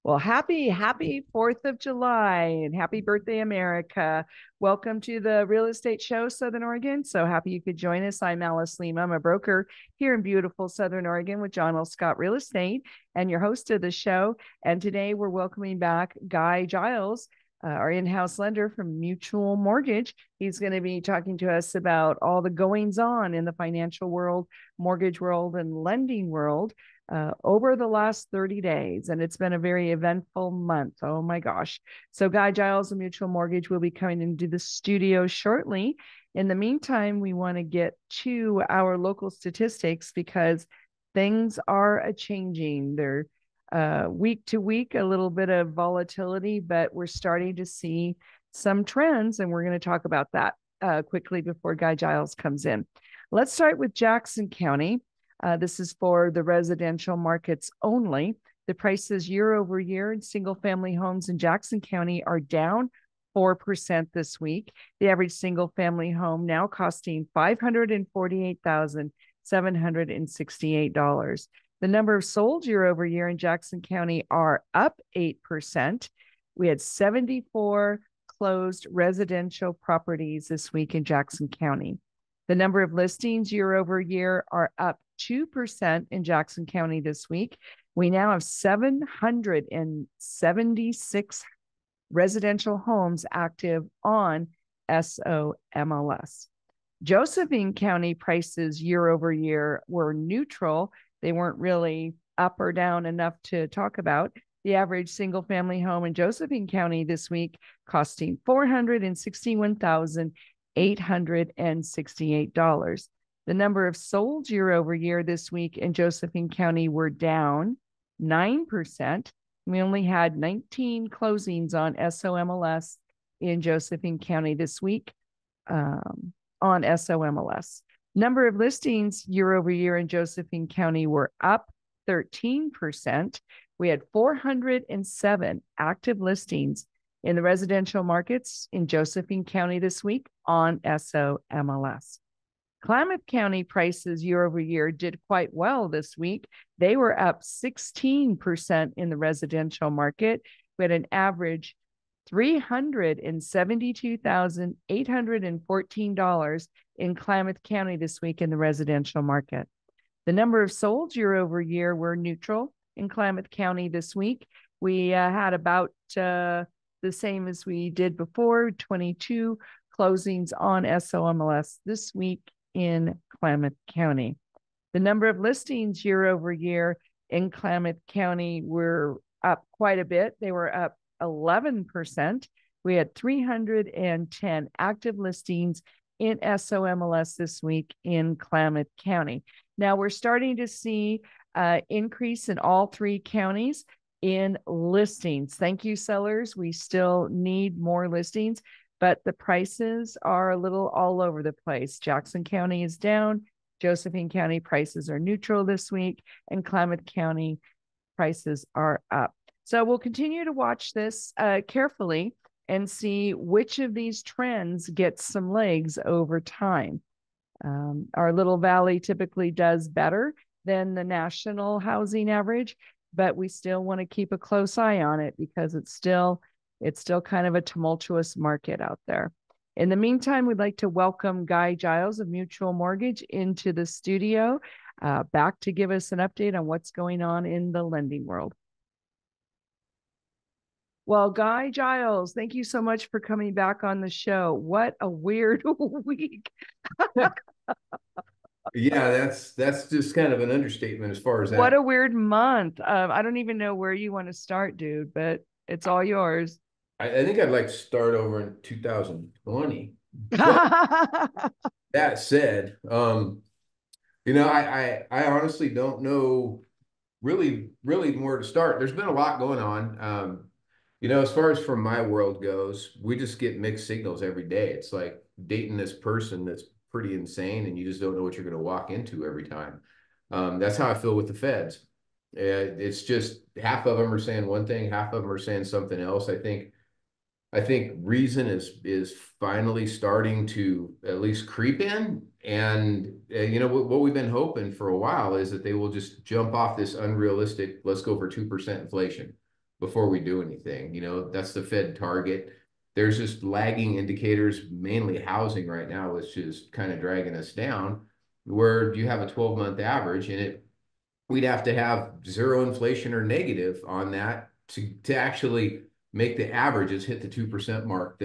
Well, happy 4th of July and happy birthday, America. Welcome to the Real Estate Show, Southern Oregon. So happy you could join us. I'm Alice Lima. I'm a broker here in beautiful Southern Oregon with John L. Scott Real Estate and your host of the show. And today we're welcoming back Guy Giles, our in-house lender from Mutual Mortgage. He's going to be talking to us about all the goings on in the financial world, mortgage world, and lending world over the last 30 days. And it's been a very eventful month. Oh my gosh. So Guy Giles of Mutual Mortgage will be coming into the studio shortly. In the meantime, we want to get to our local statistics because things are changing. They're week to week, a little bit of volatility, but we're starting to see some trends. And we're going to talk about that quickly before Guy Giles comes in. Let's start with Jackson County. This is for the residential markets only. The prices year over year in single family homes in Jackson County are down 4% this week. The average single family home now costing $548,768. The number of sold year over year in Jackson County are up 8%. We had 74 closed residential properties this week in Jackson County. The number of listings year over year are up 2% in Jackson County this week. We now have 776 residential homes active on SOMLS. Josephine County prices year over year were neutral. They weren't really up or down enough to talk about. The average single family home in Josephine County this week costing $461,868. The number of sold year over year this week in Josephine County were down 9%. We only had 19 closings on SOMLS in Josephine County this week on SOMLS. Number of listings year over year in Josephine County were up 13%. We had 407 active listings in the residential markets in Josephine County this week on SOMLS. Klamath County prices year over year did quite well this week. They were up 16% in the residential market. We had an average $372,814 in Klamath County this week in the residential market. The number of sold year over year were neutral in Klamath County this week. We had about the same as we did before, 22 closings on SOMLS this week in Klamath County. The number of listings year over year in Klamath County were up quite a bit. They were up 11%. We had 310 active listings in SOMLS this week in Klamath County. Now we're starting to see increase in all three counties in listings. Thank you, sellers. We still need more listings, but the prices are a little all over the place. Jackson County is down. Josephine County prices are neutral this week, and Klamath County prices are up. So we'll continue to watch this carefully and see which of these trends gets some legs over time. Our little valley typically does better than the national housing average, but we still want to keep a close eye on it because it's still kind of a tumultuous market out there. In the meantime, we'd like to welcome Guy Giles of Mutual Mortgage into the studio, back to give us an update on what's going on in the lending world. Well, Guy Giles, thank you so much for coming back on the show. What a weird week. Yeah, that's just kind of an understatement as far as that. What a weird month. I don't even know where you want to start, dude, but it's all yours. I think I'd like to start over in 2020. But that said, I honestly don't know really where to start. There's been a lot going on. As far as from my world goes, we just get mixed signals every day. It's like dating this person that's pretty insane, and you just don't know what you're going to walk into every time. That's how I feel with the feds. It's just half of them are saying one thing, half of them are saying something else. I think reason is finally starting to at least creep in. And what we've been hoping for a while is that they will just jump off this unrealistic, let's go for 2% inflation. before we do anything. You know, that's the Fed target. There's just lagging indicators, mainly housing right now, which is kind of dragging us down, where you have a 12-month average and we'd have to have zero inflation or negative on that to actually make the averages hit the 2% mark.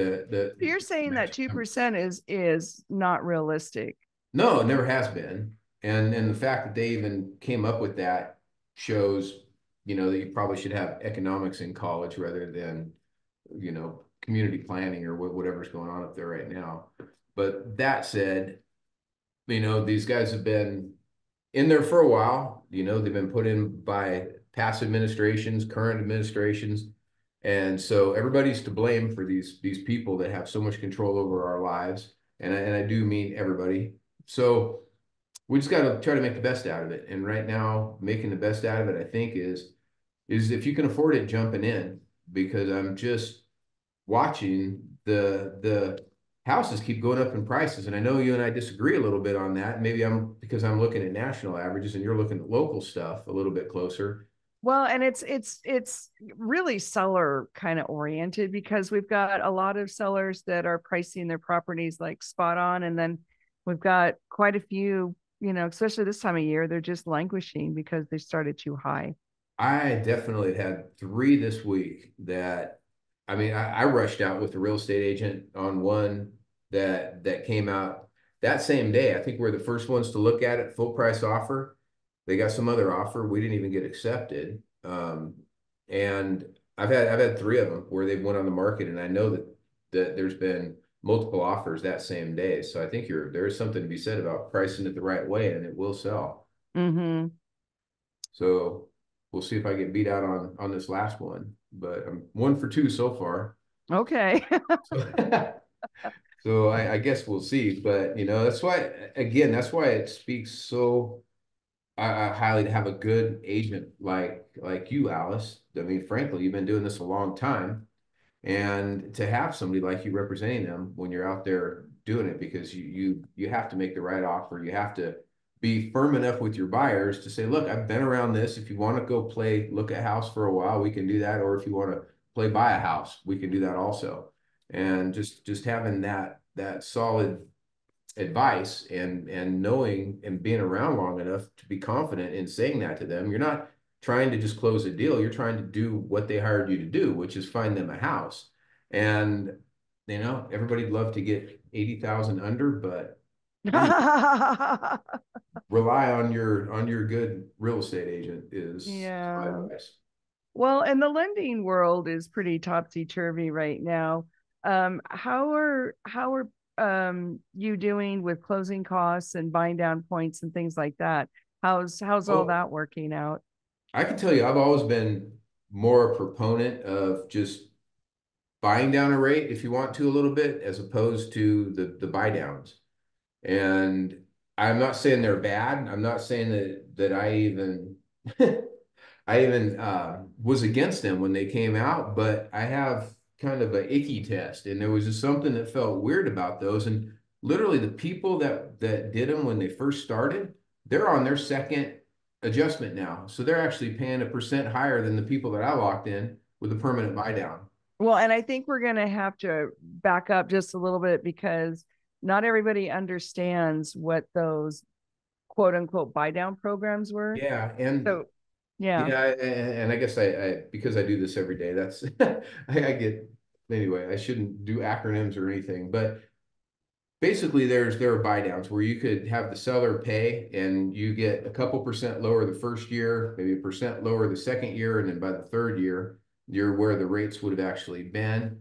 You're saying that 2% is not realistic. No, it never has been. And the fact that they even came up with that shows, that you probably should have economics in college rather than, community planning or whatever's going on up there right now. But that said, these guys have been in there for a while. They've been put in by past administrations, current administrations. And so everybody's to blame for these people that have so much control over our lives. And I do mean everybody. So we just got to try to make the best out of it. And right now, making the best out of it, I think, is if you can afford it, jumping in, because I'm just watching the houses keep going up in prices. And I know you and I disagree a little bit on that. Maybe because I'm looking at national averages and you're looking at local stuff a little bit closer. Well, and it's really seller kind of oriented, because we've got a lot of sellers that are pricing their properties like spot on, and then we've got quite a few, especially this time of year, they're just languishing because they started too high. I definitely had three this week that, I mean, I rushed out with the real estate agent on one that came out that same day. I think we're the first ones to look at it, full price offer. They got some other offer. We didn't even get accepted. And I've had three of them where they've went on the market, and I know that there's been multiple offers that same day. So I think there is something to be said about pricing it the right way, and it will sell. Mm-hmm. So we'll see if I get beat out on this last one, but I'm 1 for 2 so far. Okay. So, so I guess we'll see. But that's why it speaks so highly to have a good agent like you, Alice. I mean, frankly, you've been doing this a long time, and to have somebody like you representing them when you're out there doing it, because you have to make the right offer. You have to be firm enough with your buyers to say, look, I've been around this. If you want to go look at a house for a while, we can do that. Or if you want to buy a house, we can do that also. And just having that solid advice and knowing and being around long enough to be confident in saying that to them. You're not trying to just close a deal. You're trying to do what they hired you to do, which is find them a house. And everybody'd love to get 80,000 under, but rely on your good real estate agent is my Yeah. advice. Well, and the lending world is pretty topsy-turvy right now. How are you doing with closing costs and buying down points and things like that? How's all Oh, that working out? I can tell you, I've always been more a proponent of just buying down a rate if you want to a little bit, as opposed to the buy downs. And I'm not saying they're bad. I'm not saying that I even I even was against them when they came out, but I have kind of a icky test, and there was just something that felt weird about those. And literally, the people that did them when they first started, they're on their second adjustment now, so they're actually paying 1% higher than the people that I locked in with a permanent buy down. Well, and I think we're going to have to back up just a little bit, because not everybody understands what those quote unquote buy down programs were. Yeah, and So, yeah. and I guess I because I do this every day, that's I get anyway. I shouldn't do acronyms or anything, but basically there are buy downs where you could have the seller pay and you get a couple percent lower the first year, maybe 1% lower the second year, and then by the third year, you're where the rates would have actually been.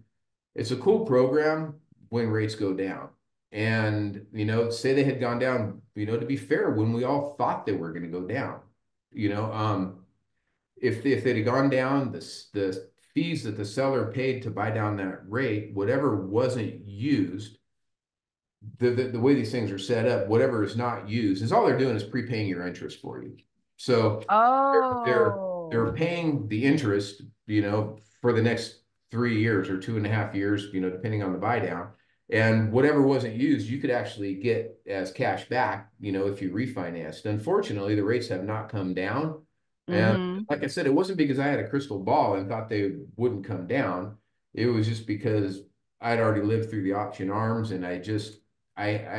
It's a cool program when rates go down. And, say they had gone down, to be fair, when we all thought they were going to go down, you know, if they'd have gone down, the fees that the seller paid to buy down that rate, whatever wasn't used, the way these things are set up, whatever is not used is all they're doing is prepaying your interest for you. So they're Oh, paying the interest, for the next 3 years or 2.5 years, depending on the buy down. And whatever wasn't used, you could actually get as cash back, if you refinanced. Unfortunately, the rates have not come down. And Mm-hmm. like I said, it wasn't because I had a crystal ball and thought they wouldn't come down. It was just because I'd already lived through the option arms, and I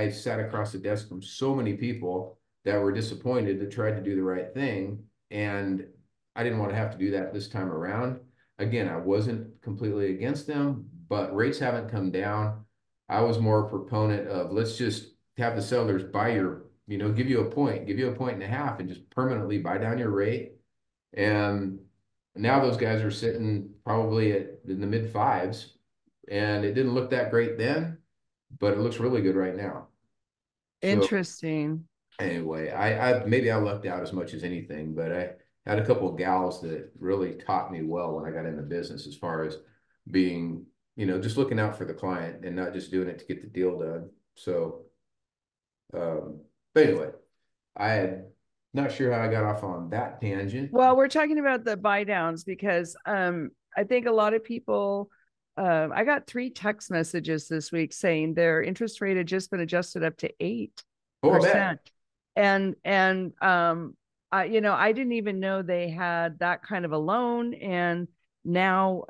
sat across the desk from so many people that were disappointed that tried to do the right thing. And I didn't want to have to do that this time around. Again, I wasn't completely against them, but rates haven't come down. I was more a proponent of let's just have the sellers buy your, give you a point, give you a point and a half, and just permanently buy down your rate. And now those guys are sitting probably in the mid fives, and it didn't look that great then, but it looks really good right now. So Interesting. anyway, I maybe I lucked out as much as anything, but I had a couple of gals that really taught me well when I got into business as far as being, just looking out for the client and not just doing it to get the deal done. So, but anyway, I had not sure how I got off on that tangent. Well, we're talking about the buy downs because I think a lot of people I got 3 text messages this week saying their interest rate had just been adjusted up to 8%. Oh, I bet. And I didn't even know they had that kind of a loan. And now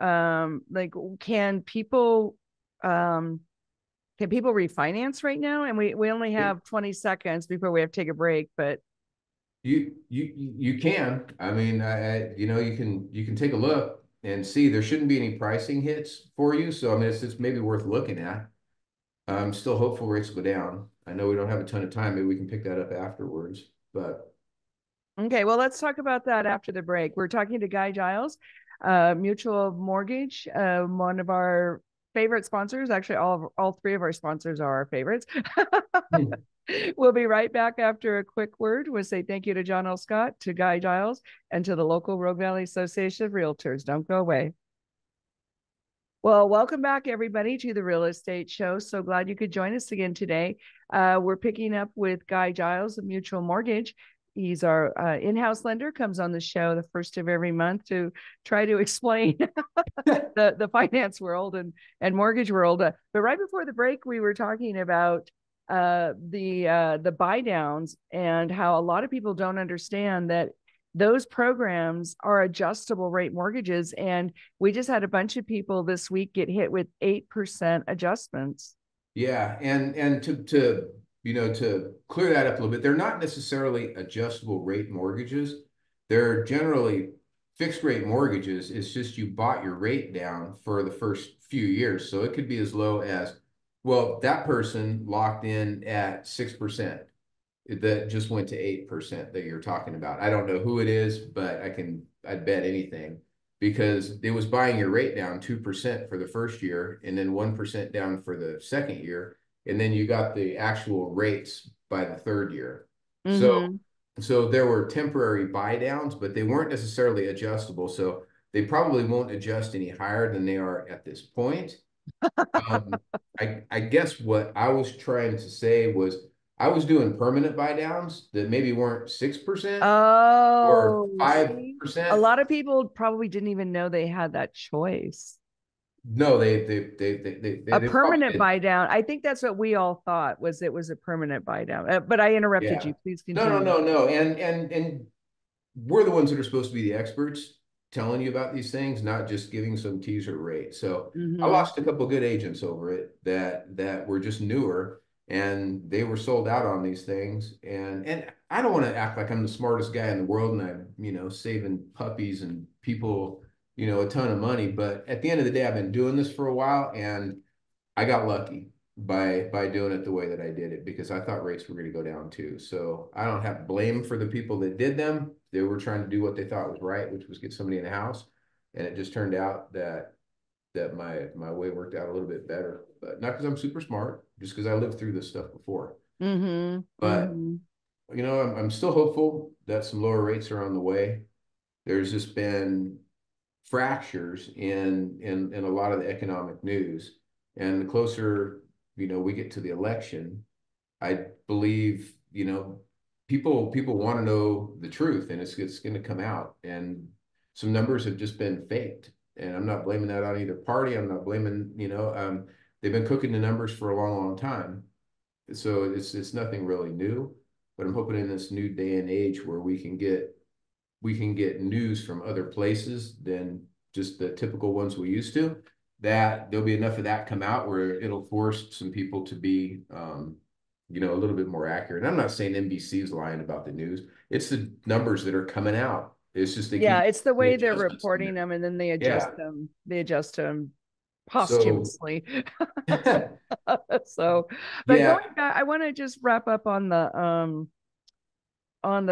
like um can people refinance right now? And we only have 20 seconds before we have to take a break, but You can. I mean, you can take a look and see there shouldn't be any pricing hits for you. So I mean, it's maybe worth looking at. I'm still hopeful rates go down. I know we don't have a ton of time. Maybe we can pick that up afterwards. But okay, well, let's talk about that after the break. We're talking to Guy Giles, Mutual Mortgage, one of our favorite sponsors. Actually, all 3 of our sponsors are our favorites. We'll be right back after a quick word. We'll say thank you to John L. Scott, to Guy Giles, and to the local Rogue Valley Association of Realtors. Don't go away. Well, welcome back, everybody, to the Real Estate Show. So glad you could join us again today. We're picking up with Guy Giles of Mutual Mortgage. He's our in-house lender, comes on the show the first of every month to try to explain the finance world and mortgage world. But right before the break, we were talking about the buy downs and how a lot of people don't understand that those programs are adjustable rate mortgages. And we just had a bunch of people this week get hit with 8% adjustments. yeah, and to clear that up a little bit, they're not necessarily adjustable rate mortgages. They're generally fixed rate mortgages. It's just you bought your rate down for the first few years. So it could be as low as, well, that person locked in at 6% that just went to 8% that you're talking about. I don't know who it is, but I'd bet anything because it was buying your rate down 2% for the first year and then 1% down for the second year. And then you got the actual rates by the third year. So, Mm-hmm. so there were temporary buy downs, but they weren't necessarily adjustable. So they probably won't adjust any higher than they are at this point. Um, I guess what I was trying to say was I was doing permanent buy downs that maybe weren't 6% or Oh, see, a 5%. lot of people probably didn't even know they had that choice. No, they A they probably permanent did. buy down. I think that's what we all thought was it was a permanent buy down. But I interrupted Yeah. you. Please No, no, continue. no, no. And we're the ones that are supposed to be the experts telling you about these things, not just giving some teaser rate. So I Mm-hmm. lost a couple good agents over it that were just newer and they were sold out on these things. And I don't want to act like I'm the smartest guy in the world and I'm, saving puppies and people, a ton of money. But at the end of the day, I've been doing this for a while and I got lucky by doing it the way that I did it because I thought rates were going to go down too. So I don't have blame for the people that did them. They were trying to do what they thought was right, which was get somebody in the house. And it just turned out that my way worked out a little bit better. But not because I'm super smart, just because I lived through this stuff before. Mm-hmm. But Mm-hmm. I'm still hopeful that some lower rates are on the way. There's just been fractures in a lot of the economic news. And the closer, we get to the election, I believe, people want to know the truth and it's going to come out. And some numbers have just been faked. And I'm not blaming that on either party. I'm not blaming, they've been cooking the numbers for a long, long time. So it's nothing really new. But I'm hoping in this new day and age where we can get we can get news from other places than just the typical ones we used to, that there'll be enough of that come out where it'll force some people to be, a little bit more accurate. And I'm not saying NBC's lying about the news. It's the numbers that are coming out. It's just they Yeah, keep it's the the way they're adjustments in reporting there. them and then they adjust Yeah. them. They adjust them So posthumously. So, but yeah, going back, I want to just wrap up on the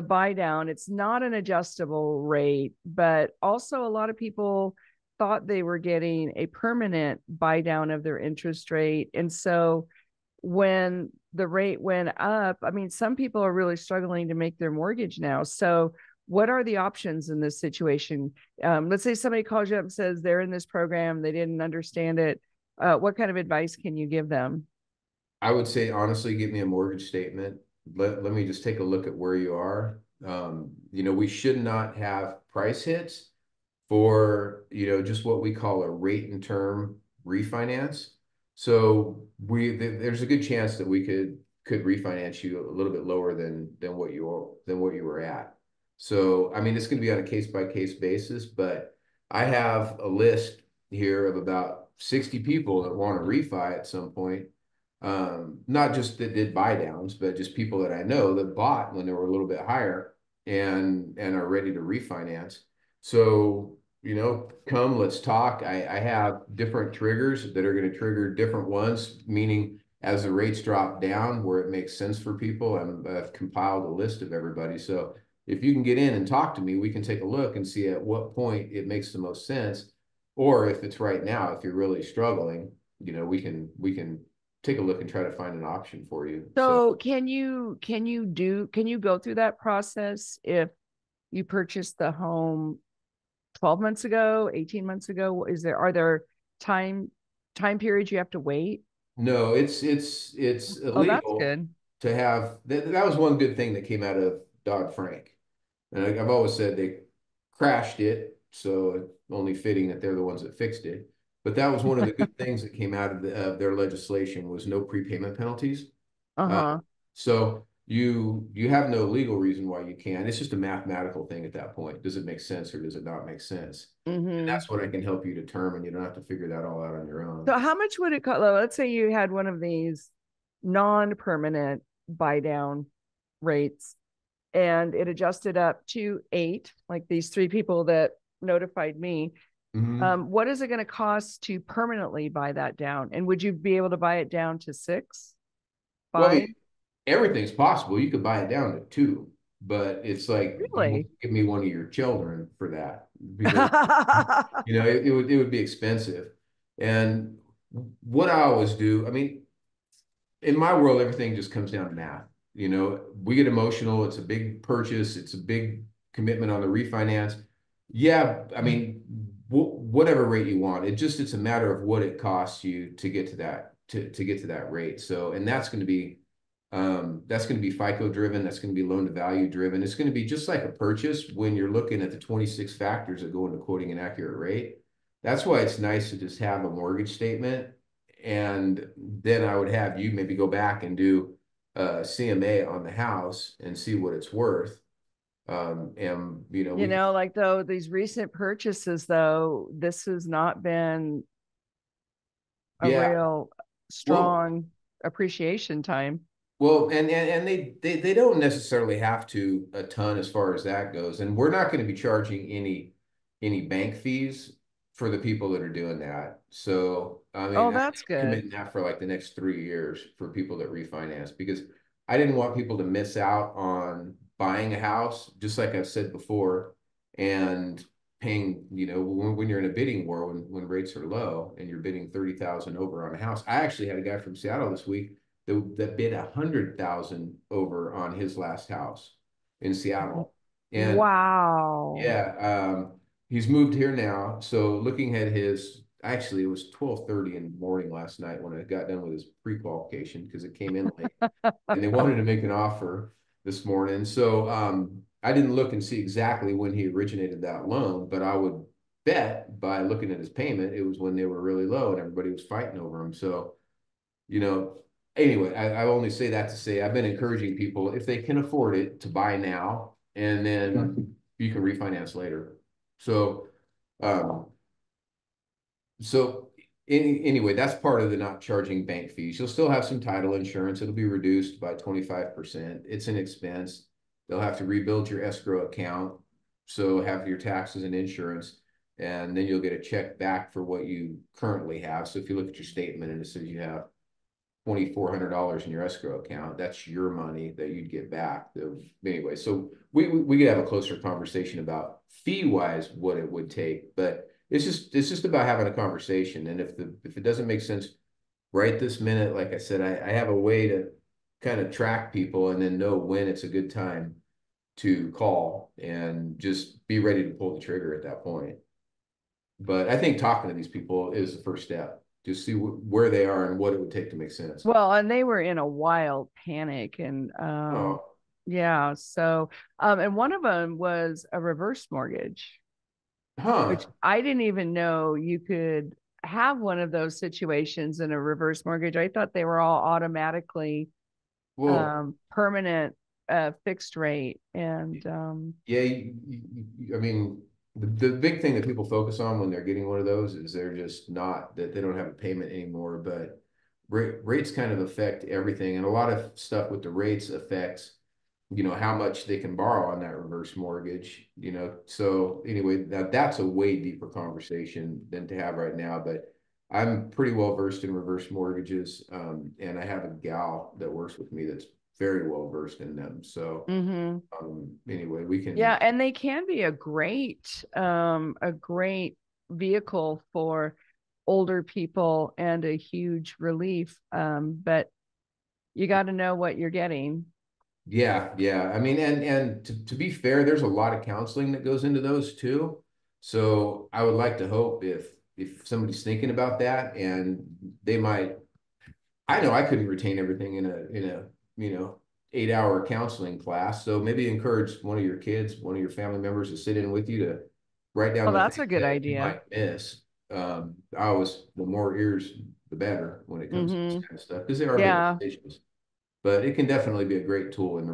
buy down. It's not an adjustable rate, but also a lot of people thought they were getting a permanent buy down of their interest rate. And so when the rate went up, I mean, some people are really struggling to make their mortgage now. So what are the options in this situation? Let's say somebody calls you up and says they're in this program, they didn't understand it. What kind of advice can you give them? I would say honestly, get me a mortgage statement. Let me just take a look at where you are. We should not have price hits for, just what we call a rate and term refinance. So there's a good chance that we could refinance you a little bit lower than what you were at. So I mean, it's going to be on a case by case basis, but I have a list here of about 60 people that want to refi at some point. Not just that did buy downs, but just people that I know that bought when they were a little bit higher and are ready to refinance. So, come, let's talk. I have different triggers that are going to trigger different ones, meaning as the rates drop down where it makes sense for people, I've compiled a list of everybody. So if you can get in and talk to me, we can take a look and see at what point it makes the most sense. Or if it's right now, if you're really struggling, we can take a look and try to find an option for you. So So can you go through that process if you purchased the home 12 months ago, 18 months ago? Are there time time periods you have to wait? no, it's Oh, that's illegal good. to have that was one good thing that came out of Dodd-Frank. And I've always said they crashed it, so it's only fitting that they're the ones that fixed it. But that was one of the good things that came out of their legislation was no prepayment penalties. Uh, Uh-huh. so you have no legal reason why you can. It's just a mathematical thing at that point. Does it make sense or does it not make sense? And Mm-hmm. that's what I can help you determine. You don't have to figure that all out on your own. So how much would it cost? Let's say you had one of these non-permanent buy down rates and it adjusted up to 8, like these 3 people that notified me. Mhm. What is it going to cost to permanently buy that down? And would you be able to buy it down to 6, Well, I 5? mean, everything's possible. You could buy it down to 2, but it's like you Really? give me one of your children for that because it would be expensive. And what I always do, I mean, in my world, everything just comes down to math. We get emotional. It's a big purchase. It's a big commitment on the refinance. Yeah, I mean, whatever rate you want. It's a matter of what it costs you to get to that rate. So, and that's going to be FICO driven. That's going to be loan to value driven. It's going to be just like a purchase when you're looking at the 26 factors that go into quoting an accurate rate. That's why it's nice to just have a mortgage statement. And then I would have you maybe go back and do a CMA on the house and see what it's worth. And we can, Like though these recent purchases, though, this has not been a yeah. real Well, strong appreciation time. Well, and they don't necessarily have to a ton as far as that goes. And we're not going to be charging any bank fees for the people that are doing that. So, I Oh, mean, I'm that's good. committing that for like the next 3 years for people that refinance because I didn't want people to miss out on buying a house, just like I've said before, and paying, when you're in a bidding war, when rates are low and you're bidding 30,000 over on a house. I actually had a guy from Seattle this week that bid 100,000 over on his last house in Seattle. And Wow. yeah, he's moved here now. So looking at actually it was 12:30 in the morning last night when I got done with his pre-qualification because it came in late and they wanted to make an offer this morning. So I didn't look and see exactly when he originated that loan, but I would bet by looking at his payment, it was when they were really low and everybody was fighting over him. So you know, anyway, I only say that to say I've been encouraging people if they can afford it to buy now and then, you can refinance later. So, um, so anyway, that's part of the not charging bank fees. You'll still have some title insurance. It'll be reduced by 25%. It's an expense. They'll have to rebuild your escrow account. So have your taxes and insurance, and then you'll get a check back for what you currently have. So if you look at your statement and it says you have $2,400 in your escrow account, that's your money that you'd get back. Anyway, so we could have a closer conversation about fee wise what it would take, but it's just about having a conversation. And if it doesn't make sense right this minute, like I said, I have a way to kind of track people and then know when it's a good time to call and just be ready to pull the trigger at that point. But I think talking to these people is the first step. Just see where they are and what it would take to make sense. Well, and they were in a wild panic and Oh, yeah, so and one of them was a reverse mortgage, which huh. I didn't even know you could have one of those situations in a reverse mortgage. I thought they were all automatically Well, permanent fixed rate and yeah, I mean, the big thing that people focus on when they're getting one of those is they're just not that they don't have a payment anymore. But rates kind of affect everything, and a lot of stuff with the rates affects, how much they can borrow on that reverse mortgage. So anyway, that's a way deeper conversation than to have right now. But I'm pretty well versed in reverse mortgages, and I have a gal that works with me that's very well versed in them. So mhm. anyway, we Yeah, can. and they can be a great vehicle for older people and a huge relief. But you got to know what you're getting. Yeah, yeah. I mean, and to be fair, there's a lot of counseling that goes into those too. So I would like to hope if somebody's thinking about that and they might, I know I couldn't retain everything in a 8-hour counseling class. So maybe encourage one of your kids, one of your family members to sit in with you to write down Well, the that's things a good that you idea. might miss. I always, the more ears, the better when it comes to this Hmm. kind of stuff because they are big Yeah. decisions. But it can definitely be a great tool in the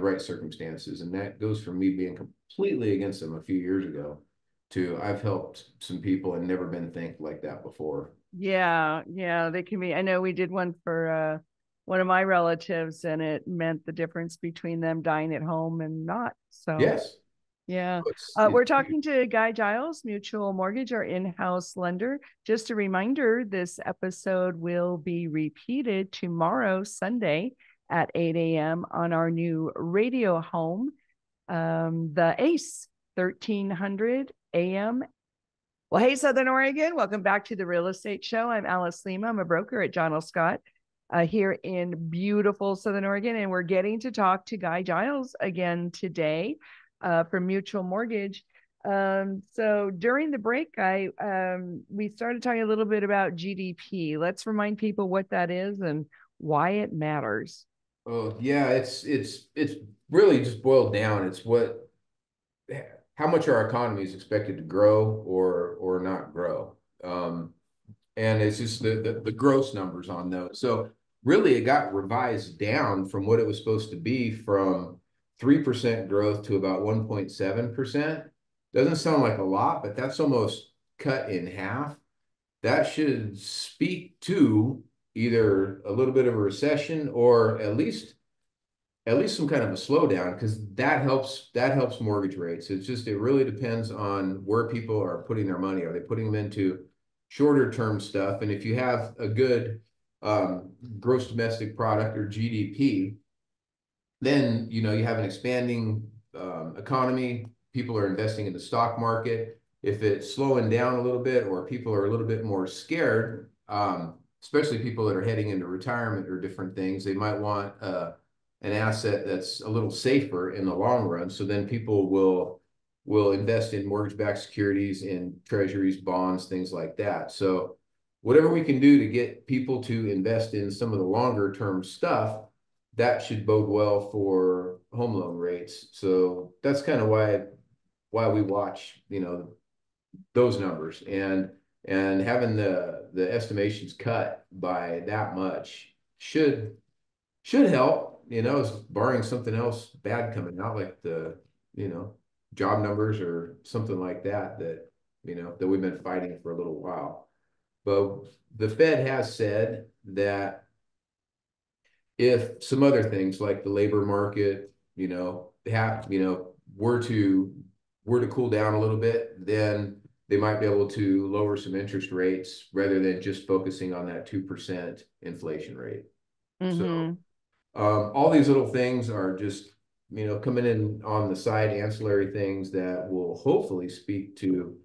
right circumstances. And that goes from me being completely against them a few years ago to I've helped some people and never been thanked like that before. Yeah. Yeah. They can be. I know we did one for one of my relatives, and it meant the difference between them dying at home and not. So, Yes. yeah. It's We're talking to Guy Giles, Mutual Mortgage, our in-house lender. Just a reminder, this episode will be repeated tomorrow, Sunday at 8 a.m. on our new radio home, the ACE 1300 AM. Well, hey, Southern Oregon, welcome back to the Real Estate Show. I'm Alice Lima. I'm a broker at John L. Scott here in beautiful Southern Oregon, and we're getting to talk to Guy Giles again today from Mutual Mortgage. So during the break, we started talking a little bit about GDP. Let's remind people what that is and why it matters. Oh yeah, it's really just boiled down. It's how much our economy is expected to grow or not grow. And it's just the gross numbers on those. So really, it got revised down from what it was supposed to be from 3% growth to about 1.7%. Doesn't sound like a lot, but that's almost cut in half. That should speak to either a little bit of a recession or at least some kind of a slowdown because that helps mortgage rates. It really depends on where people are putting their money. Are they putting them into shorter term stuff? And if you have a good gross domestic product or GDP, then you have an expanding economy. People are investing in the stock market. If it's slowing down a little bit or people are a little bit more scared, especially people that are heading into retirement or different things, they might want an asset that's a little safer in the long run. So then people will invest in mortgage-backed securities, in treasuries, bonds, things like that. So whatever we can do to get people to invest in some of the longer term stuff, that should bode well for home loan rates. So that's kind of why we watch, those numbers and having the estimations cut by that much should help, barring something else bad coming out like the, job numbers or something like that that we've been fighting for a little while. But the Fed has said that if some other things like the labor market, were to cool down a little bit, then they might be able to lower some interest rates rather than just focusing on that 2% inflation rate. So Mm-hmm. all these little things are just, coming in on the side, ancillary things that will hopefully speak to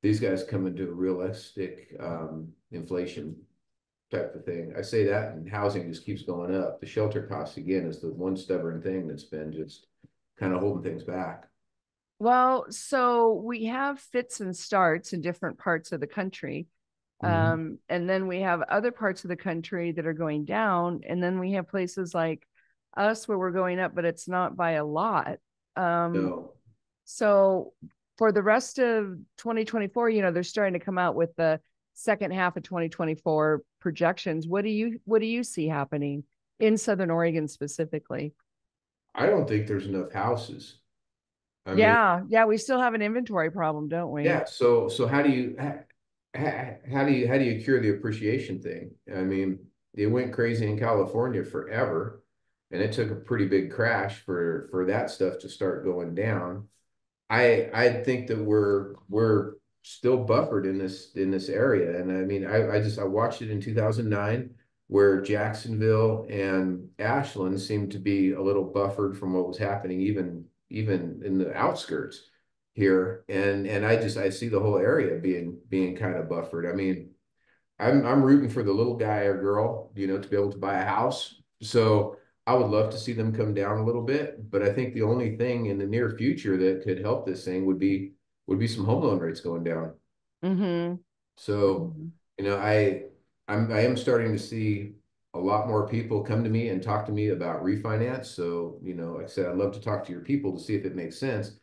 these guys coming to a realistic inflation type of thing. I say that, and housing just keeps going up. The shelter costs again is the one stubborn thing that's been just kind of holding things back. Well, so we have fits and starts in different parts of the country. Mhm. And then we have other parts of the country that are going down. And then we have places like us where we're going up, but it's not by a lot. Um, No, so for the rest of 2024, they're starting to come out with the second half of 2024 projections. What do you see happening in Southern Oregon specifically? I don't think there's enough houses. I mean, Yeah, yeah, we still have an inventory problem, don't we? yeah. So how do you cure the appreciation thing? I mean, it went crazy in California forever, and it took a pretty big crash for that stuff to start going down. I think that we're still buffered in this area, and I mean I watched it in 2009 where Jacksonville and Ashland seemed to be a little buffered from what was happening even in the outskirts here, and I see the whole area being kind of buffered. I mean, I'm rooting for the little guy or girl, to be able to buy a house. So I would love to see them come down a little bit, but I think the only thing in the near future that could help this thing would be some home loan rates going down. Mm-hmm. So, Mm-hmm. I am starting to see a lot more people come to me and talk to me about refinance. So, like I said, I'd love to talk to your people to see if it makes sense.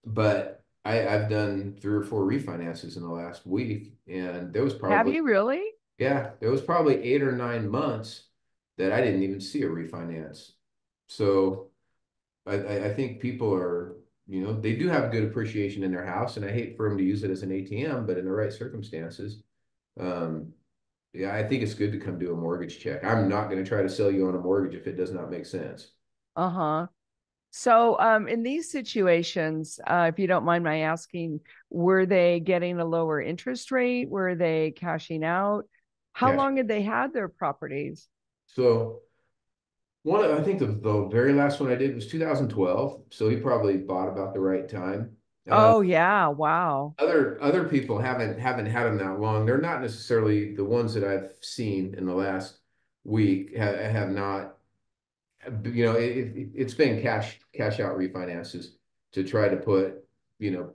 But I've done 3 or 4 refinances in the last week, and Have you really? there was probably 8 or 9 months that I didn't even see a refinance. So I think people are, they do have good appreciation in their house, and I hate for them to use it as an ATM, but in the right circumstances, um, yeah, I think it's good to come do a mortgage check. I'm not going to try to sell you on a mortgage if it does not make sense. Uh-huh. So, in these situations, if you don't mind my asking, were they getting a lower interest rate? Were they cashing out? How Cash. long had they had their properties? So I think the very last one I did was 2012. So he probably bought about the right time. Uh, Oh, yeah. Wow. other people haven't had them that long. They're not necessarily the ones that I've seen in the last week have not. It's been cash out refinances to try to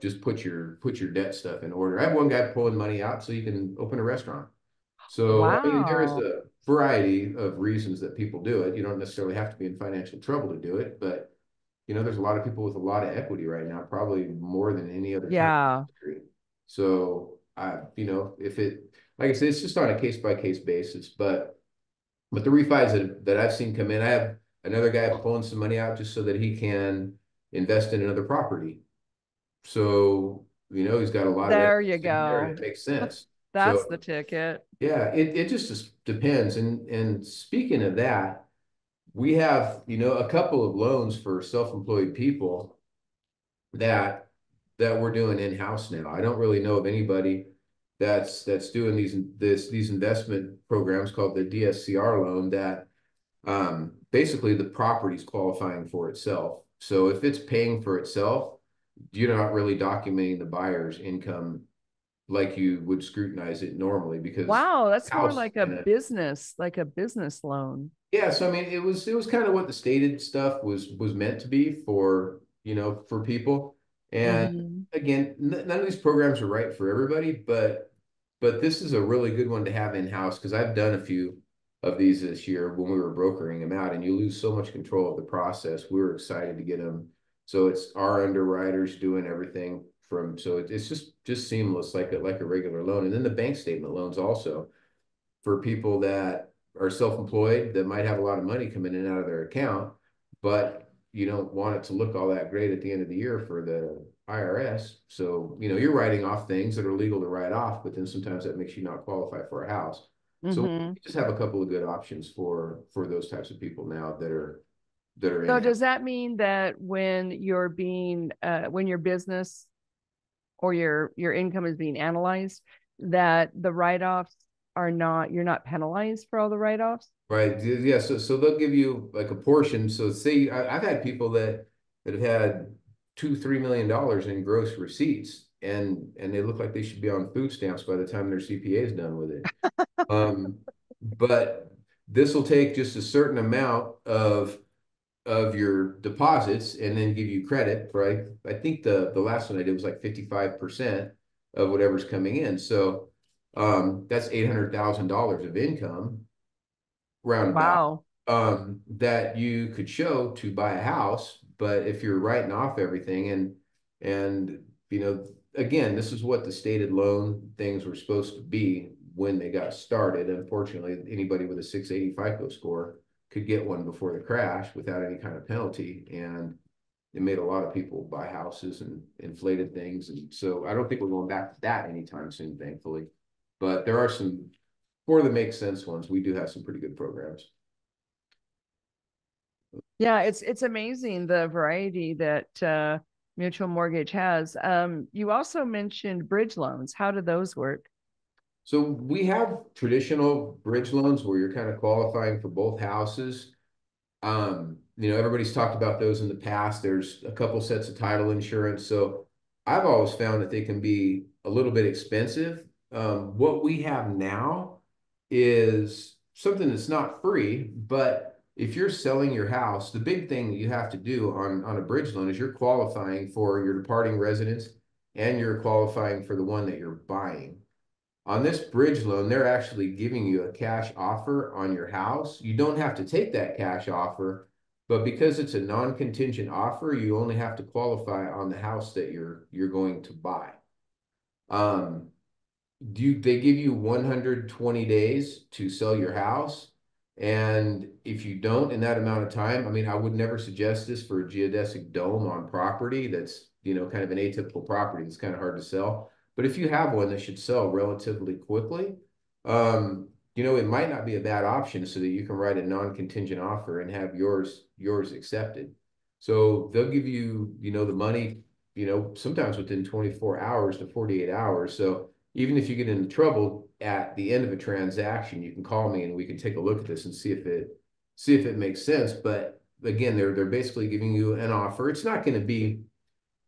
just put your debt stuff in order. I have one guy pulling money out so you can open a restaurant. So I mean, there is Wow. a variety of reasons that people do it. You don't necessarily have to be in financial trouble to do it, but there's a lot of people with a lot of equity right now, probably more than any other time in Yeah. history. So if like I said, it's just on a case by case basis. But the refis that I've seen come in, I have another guy pulling some money out just so that he can invest in another property. So he's got a lot of There equity you sitting there, and go. it makes sense. That's the So ticket. yeah, it just depends. And speaking of that, we have a couple of loans for self-employed people that we're doing in-house now. I don't really know of anybody that's doing these investment programs called the DSCR loan that basically the property's qualifying for itself. So if it's paying for itself, you're not really documenting the buyer's income like you would scrutinize it normally because Wow, that's more house like a business loan. yeah, so I mean it was kind of what the stated stuff was meant to be for for people. And Mm-hmm. again, none of these programs are right for everybody, but this is a really good one to have in-house because I've done a few of these this year when we were brokering them out, and you lose so much control of the process. We were excited to get them. So it's our underwriters doing everything from so it's just seamless like a regular loan. And then the bank statement loans also for people that are self-employed that might have a lot of money coming in and out of their account, but you don't want it to look all that great at the end of the year for the IRS. So, you're writing off things that are legal to write off, but then sometimes that makes you not qualify for a house. So Mm-hmm. we just have a couple of good options for those types of people now that are So in house. does that mean that when your business or your income is being analyzed, that the write-offs you're not penalized for all the write-offs? Right. Yeah. So they'll give you like a portion. So say I've had people that have had $2-3 million in gross receipts, and they look like they should be on food stamps by the time their CPA is done with it. Um, but this will take just a certain amount of your deposits and then give you credit, right? I think the last one I did was like 55% of whatever's coming in. So that's $800,000 of income roundabout, Wow. that you could show to buy a house. But if you're writing off everything and again, this is what the stated loan things were supposed to be when they got started. Unfortunately, anybody with a 680 FICO score could get one before the crash without any kind of penalty. And it made a lot of people buy houses and inflated things. And so I don't think we're going back to that anytime soon, thankfully. But there are some, for the make sense ones, we do have some pretty good programs. Yeah, it's amazing the variety that Mutual Mortgage has. You also mentioned bridge loans. How do those work? So we have traditional bridge loans where you're kind of qualifying for both houses. Everybody's talked about those in the past. There's a couple sets of title insurance. So I've always found that they can be a little bit expensive. What we have now is something that's not free, but if you're selling your house, the big thing that you have to do on a bridge loan is you're qualifying for your departing residence and you're qualifying for the one that you're buying. On this bridge loan, they're actually giving you a cash offer on your house. You don't have to take that cash offer, but because it's a non-contingent offer, you only have to qualify on the house that you're going to buy. Um, they give you 120 days to sell your house. And if you don't in that amount of time, I mean, I would never suggest this for a geodesic dome on property that's, kind of an atypical property. It's kind of hard to sell. But if you have one that should sell relatively quickly, it might not be a bad option so that you can write a non-contingent offer and have yours accepted. So they'll give you, the money, sometimes within 24 hours to 48 hours. So even if you get into trouble at the end of a transaction, you can call me and we can take a look at this and see if it makes sense. But again, they're basically giving you an offer. It's not going to be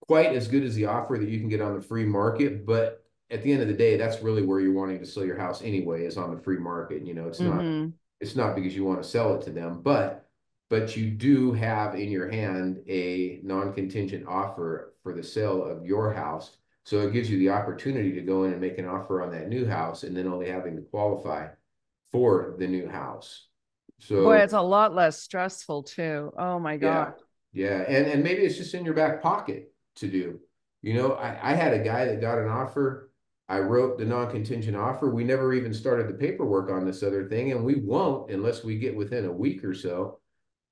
quite as good as the offer that you can get on the free market, but at the end of the day, that's really where you're wanting to sell your house anyway, is on the free market. It's not Mm-hmm. it's not because you want to sell it to them, but you do have in your hand a non-contingent offer for the sale of your house. So it gives you the opportunity to go in and make an offer on that new house and then only having to qualify for the new house. Boy, So it's a lot less stressful too. Oh my yeah, God. yeah. And maybe it's just in your back pocket to do. I had a guy that got an offer. I wrote the non-contingent offer. We never even started the paperwork on this other thing, and we won't unless we get within a week or so.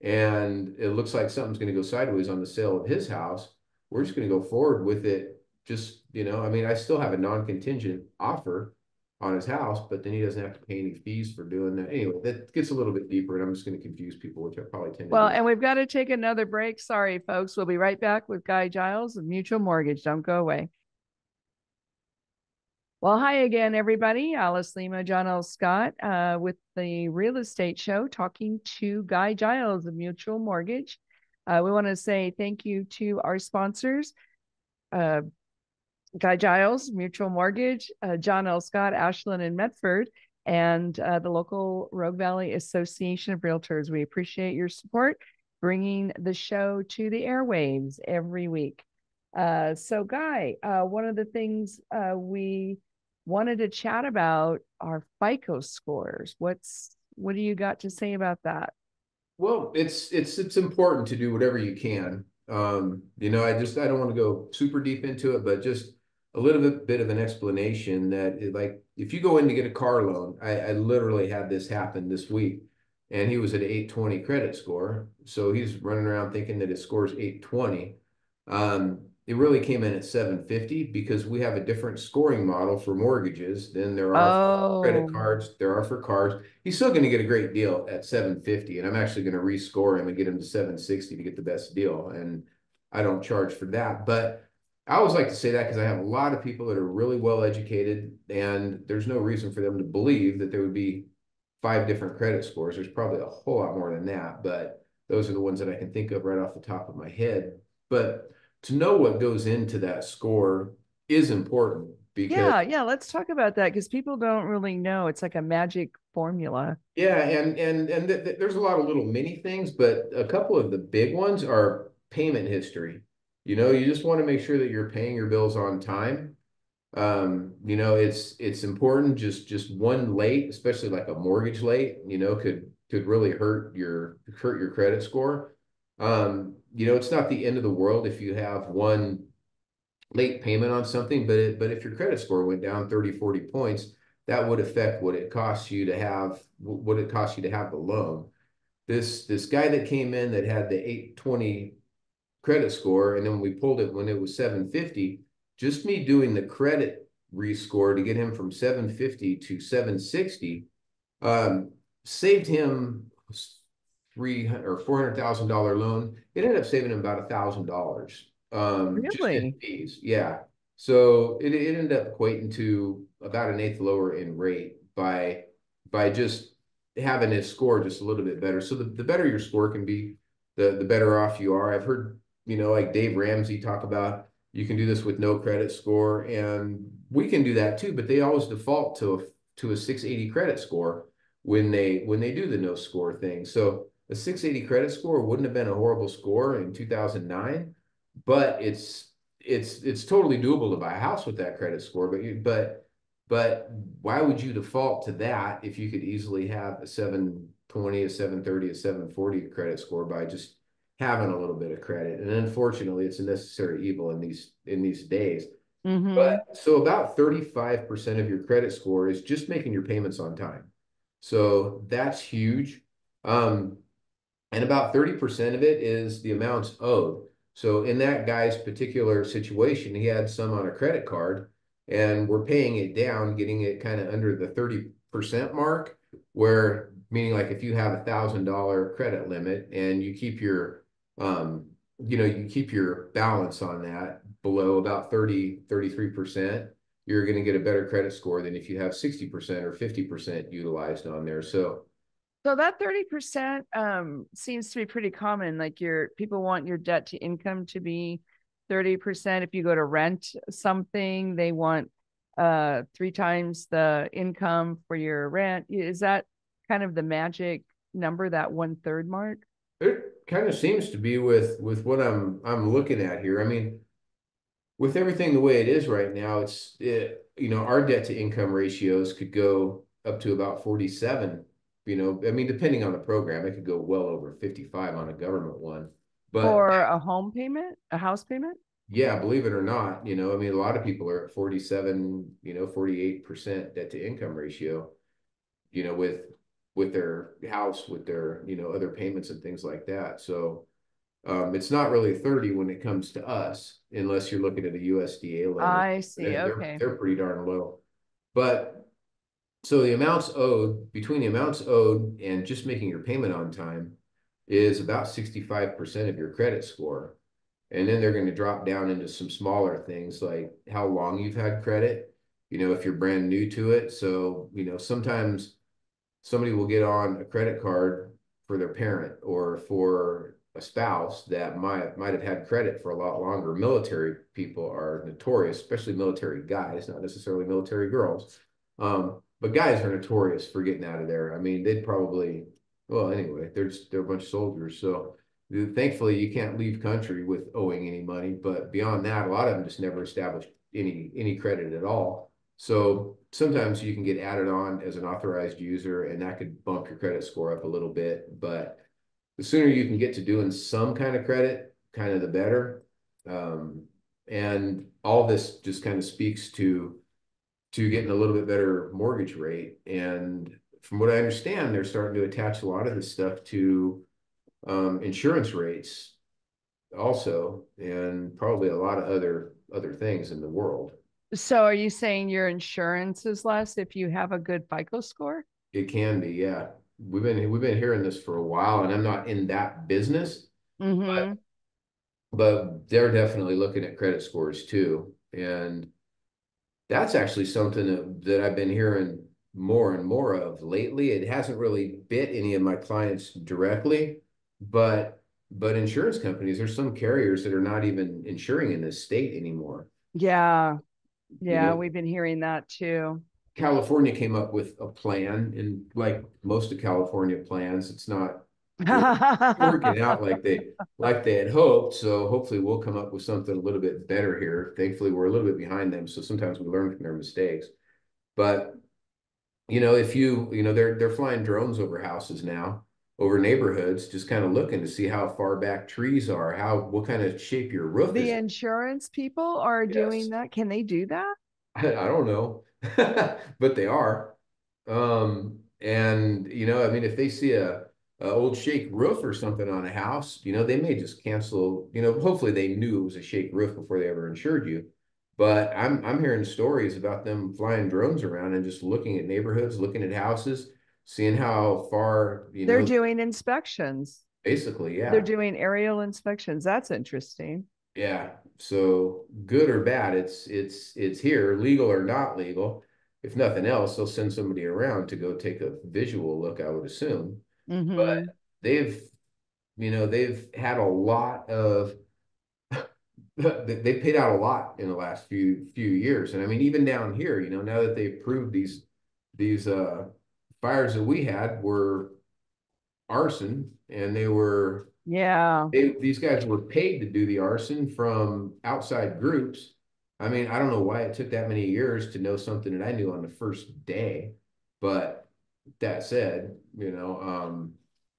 And it looks like something's going to go sideways on the sale of his house. We're just going to go forward with it. Just, I mean, I still have a non-contingent offer on his house, but then he doesn't have to pay any fees for doing that. Anyway, that gets a little bit deeper, and I'm just going to confuse people, which I probably tend to Well, do. and we've got to take another break. Sorry, folks. We'll be right back with Guy Giles of Mutual Mortgage. Don't go away. Well, hi again, everybody. Alice Lima, John L. Scott with the Real Estate Show, talking to Guy Giles of Mutual Mortgage. We want to say thank you to our sponsors, uh, Guy Giles, Mutual Mortgage, John L. Scott, Ashland and Medford, and the local Rogue Valley Association of Realtors. We appreciate your support, bringing the show to the airwaves every week. So, Guy, one of the things we wanted to chat about are FICO scores. What do you got to say about that? Well, it's important to do whatever you can. I don't want to go super deep into it, but just a little bit of an explanation that like if you go in to get a car loan, I literally had this happen this week. and he was at 820 credit score. So he's running around thinking that his score is 820. It really came in at 750 because we have a different scoring model for mortgages than there are for credit Oh, cards, there are for cars. He's still going to get a great deal at 750, and I'm actually going to rescore him and get him to 760 to get the best deal. And I don't charge for that. But I always like to say that because I have a lot of people that are really well educated, and there's no reason for them to believe that there would be five different credit scores. There's probably a whole lot more than that, but those are the ones that I can think of right off the top of my head. But to know what goes into that score is important because yeah, yeah. Let's talk about that because people don't really know. It's like a magic formula. yeah, and there's a lot of little mini things, but a couple of the big ones are payment history. You know, you just want to make sure that you're paying your bills on time. You know, it's important. Just one late, especially like a mortgage late, you know, could really hurt your credit score. You know, it's not the end of the world if you have one late payment on something, but if your credit score went down 30, 40 points, that would affect what it costs you to have the loan. This guy that came in that had the 820 credit score, and then we pulled it when it was 750, just me doing the credit rescore to get him from 750 to 760, um, saved him 300 or $400,000 loan. It ended up saving him about $1,000, just in Really? fees. Yeah. So it ended up equating to about an eighth lower in rate by just having his score just a little bit better. So the better your score can be, the better off you are. I've heard, you know, like Dave Ramsey talk about you can do this with no credit score, and we can do that too, but they always default to a 680 credit score when they do the no score thing. So a 680 credit score wouldn't have been a horrible score in 2009, but it's totally doable to buy a house with that credit score. But why would you default to that if you could easily have a 720, a 730, a 740 credit score by just having a little bit of credit? And unfortunately, it's a necessary evil in these days. Mm-hmm. But so about 35% of your credit score is just making your payments on time. So that's huge. Um, and about 30% of it is the amounts owed. So in that guy's particular situation, he had some on a credit card, and we're paying it down, getting it kind of under the 30% mark, where meaning like if you have $1,000 credit limit and you keep your you keep your balance on that below about 33%, you're going to get a better credit score than if you have 60% or 50% utilized on there. So So that 30% seems to be pretty common. Like your people want your debt to income to be 30%. If you go to rent something, they want three times the income for your rent. Is that kind of the magic number, that 1/3 mark? it kind of seems to be with what I'm looking at here. I mean, with everything the way it is right now, you know, our debt to income ratios could go up to about 47. You know, I mean, depending on the program, it could go well over 55 on a government one. But For a home payment, a house payment? yeah, believe it or not, you know, I mean, a lot of people are at 47, you know, 48% debt to income ratio, you know, with their house, with their, you know, other payments and things like that. So it's not really 30 when it comes to us, unless you're looking at a USDA loan. I see. Okay. They're pretty darn low. But so the amounts owed, between the amounts owed and just making your payment on time, is about 65% of your credit score. And then they're going to drop down into some smaller things like how long you've had credit, you know, if you're brand new to it. So, you know, sometimes somebody will get on a credit card for their parent or for a spouse that might have had credit for a lot longer. Military people are notorious, especially military guys, not necessarily military girls. But guys are notorious for getting out of there. I mean, they'd probably, well, anyway, they're a bunch of soldiers. So thankfully you can't leave country with owing any money. But beyond that, a lot of them just never established any credit at all. So sometimes you can get added on as an authorized user, and that could bump your credit score up a little bit. But the sooner you can get to doing some kind of credit, kind of the better. Um, and all this just kind of speaks to getting a little bit better mortgage rate. And from what I understand, they're starting to attach a lot of this stuff to insurance rates also, and probably a lot of other things in the world. So are you saying your insurance is less if you have a good FICO score? It can be, yeah. We've been hearing this for a while, and I'm not in that business, but Mm-hmm. they're definitely looking at credit scores too. And that's actually something that I've been hearing more and more of lately. It hasn't really bit any of my clients directly, but insurance companies, there's some carriers that are not even insuring in this state anymore. Yeah. You Yeah, know, we've been hearing that too. California came up with a plan, and like most of California plans, it's not really working out like they had hoped. So hopefully we'll come up with something a little bit better here. Thankfully, we're a little bit behind them, so sometimes we learn from their mistakes. But if they're flying drones over houses now, over neighborhoods, just kind of looking to see how far back trees are, what kind of shape your roof The is. insurance people are doing Yes. that. Can they do that? I don't know, but they are. And I mean, if they see a old shake roof or something on a house, they may just cancel. Hopefully they knew it was a shake roof before they ever insured you. But I'm hearing stories about them flying drones around and just looking at neighborhoods, looking at houses, seeing how far, They're doing inspections. basically, They're yeah. doing aerial inspections. That's interesting. Yeah. So good or bad, it's here, legal or not legal. If nothing else, they'll send somebody around to go take a visual look, I would assume. But Mm-hmm. they've, they've had a lot of they paid out a lot in the last few years. And I mean, even down here, now that they've proved these fires that we had were arson, and Yeah. these guys were paid to do the arson from outside groups. I mean, I don't know why it took that many years to know something that I knew on the first day. But that said,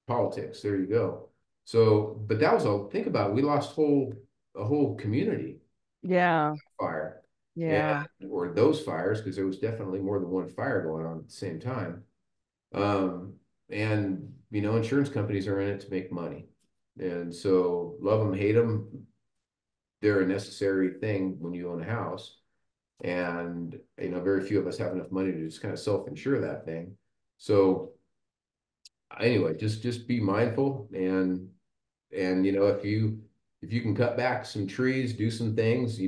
politics, there you go. So, but that was think about it, we lost a whole community Yeah. fire, and Yeah. or those fires, because there was definitely more than one fire going on at the same time. Um, and insurance companies are in it to make money. And so love them, hate them, they're a necessary thing when you own a house. And very few of us have enough money to just kind of self-insure that thing. So anyway, just be mindful, and if you can cut back some trees, do some things,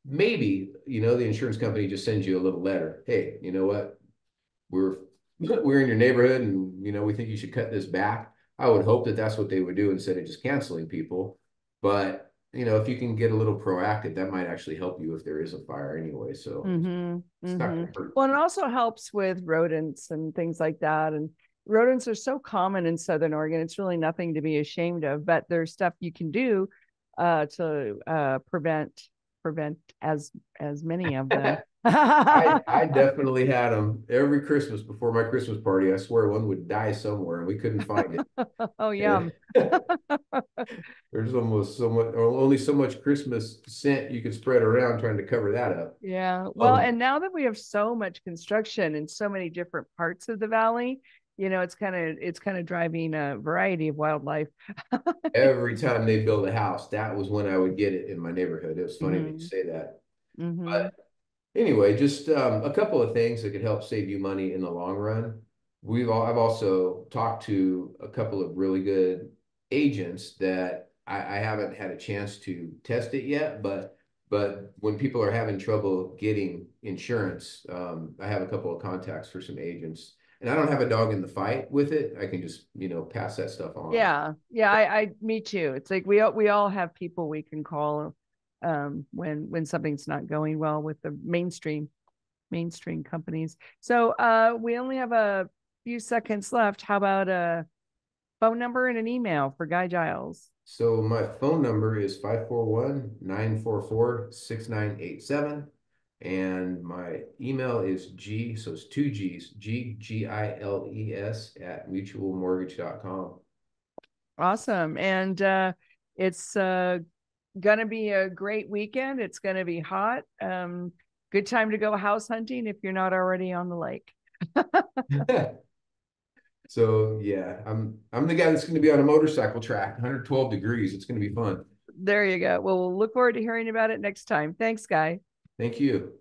maybe the insurance company just sends you a little letter. Hey, you know what? We're we're in your neighborhood, and we think you should cut this back. I would hope that that's what they would do instead of just canceling people. But if you can get a little proactive, that might actually help you if there is a fire anyway. So Mm-hmm. it's not Mm-hmm. going to hurt. Well, and it also helps with rodents and things like that. And rodents are so common in Southern Oregon. It's really nothing to be ashamed of, but there's stuff you can do to prevent as many of them. I definitely had them every Christmas before my Christmas party. I swear one would die somewhere and we couldn't find it. Oh, yum. And there's almost so much, or only so much Christmas scent you could spread around trying to cover that up. Yeah. Well, Um, and now that we have so much construction in so many different parts of the valley, it's kind of driving a variety of wildlife. every time they build a house, that was when I would get it in my neighborhood. It was funny that you Mm-hmm. say that. Mm-hmm. But anyway, just a couple of things that could help save you money in the long run. I've also talked to a couple of really good agents that I haven't had a chance to test it yet, but when people are having trouble getting insurance, I have a couple of contacts for some agents, and I don't have a dog in the fight with it. I can just pass that stuff on. Yeah. Yeah. Me too. It's like we all have people we can call when something's not going well with the mainstream companies. So we only have a few seconds left. How about a phone number and an email for Guy Giles? So my phone number is 541-944-6987. And my email is so it's two G's, Giles at mutualmortgage.com. Awesome. And it's gonna be a great weekend. It's gonna be hot. Good time to go house hunting if you're not already on the lake. So yeah, I'm the guy that's going to be on a motorcycle track, 112 degrees. It's going to be fun. There you go. Well, we'll look forward to hearing about it next time. Thanks, Guy. Thank you.